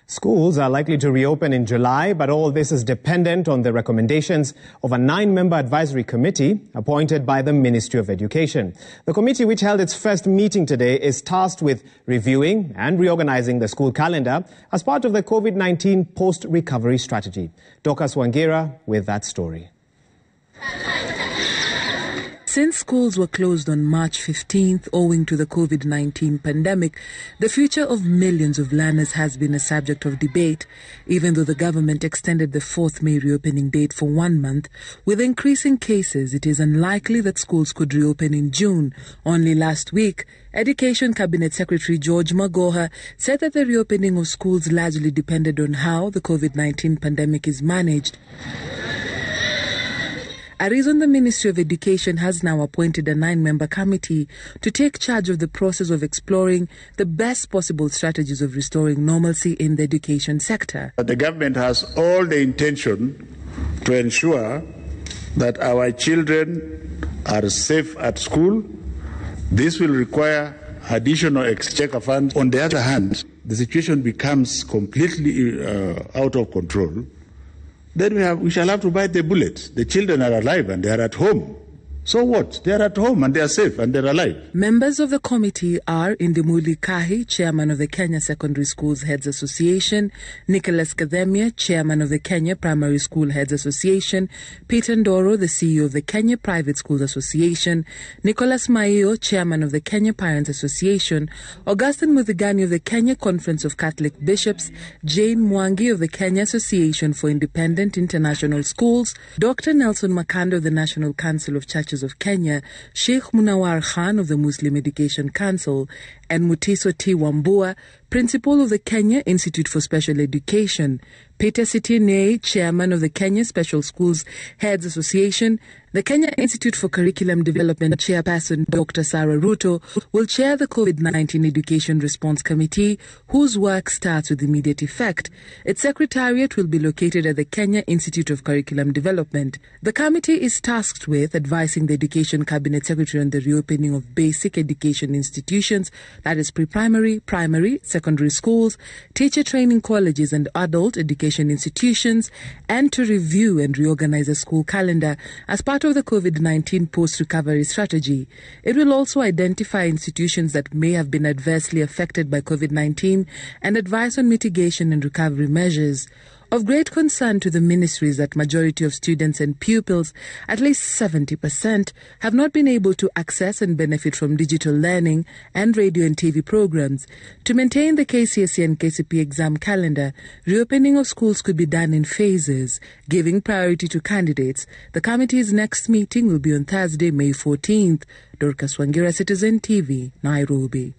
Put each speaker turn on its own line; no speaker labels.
Schools are likely to reopen in July, but all this is dependent on the recommendations of a 9-member advisory committee appointed by the Ministry of Education. The committee, which held its first meeting today, is tasked with reviewing and reorganizing the school calendar as part of the COVID-19 post-recovery strategy. Dorcas Wangira with that story.
Since schools were closed on March 15th owing to the COVID-19 pandemic, the future of millions of learners has been a subject of debate. Even though the government extended the 4th May reopening date for 1 month, with increasing cases, it is unlikely that schools could reopen in June. Only last week, Education Cabinet Secretary George Magoha said that the reopening of schools largely depended on how the COVID-19 pandemic is managed. A reason the Ministry of Education has now appointed a 9-member committee to take charge of the process of exploring the best possible strategies of restoring normalcy in the education sector.
The government has all the intention to ensure that our children are safe at school. This will require additional exchequer funds. On the other hand, the situation becomes completely out of control. Then we shall have to bite the bullet. The children are alive and they are at home. So what? They are at home and they are safe and they are alive.
Members of the committee are Indimuli Kahi, Chairman of the Kenya Secondary Schools Heads Association, Nicholas Kadhemia, Chairman of the Kenya Primary School Heads Association, Peter Ndoro, the CEO of the Kenya Private Schools Association, Nicholas Maio, Chairman of the Kenya Parents Association, Augustine Muthigani of the Kenya Conference of Catholic Bishops, Jane Mwangi of the Kenya Association for Independent International Schools, Dr. Nelson Makando of the National Council of Churches of Kenya, Sheikh Munawar Khan of the Muslim Education Council, and Mutiso T. Wambua, Principal of the Kenya Institute for Special Education. Peter Sitine, Chairman of the Kenya Special Schools Heads Association. The Kenya Institute for Curriculum Development Chairperson Dr. Sarah Ruto will chair the COVID-19 Education Response Committee, whose work starts with immediate effect. Its secretariat will be located at the Kenya Institute of Curriculum Development. The committee is tasked with advising the Education Cabinet Secretary on the reopening of basic education institutions, that is pre-primary, primary, secondary schools, teacher training colleges and adult education institutions, and to review and reorganize the school calendar as part of the COVID-19 post-recovery strategy. It will also identify institutions that may have been adversely affected by COVID-19 and advise on mitigation and recovery measures. Of great concern to the ministry is that majority of students and pupils, at least 70%, have not been able to access and benefit from digital learning and radio and TV programs. To maintain the KCSE and KCP exam calendar, reopening of schools could be done in phases, giving priority to candidates. The committee's next meeting will be on Thursday, May 14th. Dorcas Wangira, Citizen TV, Nairobi.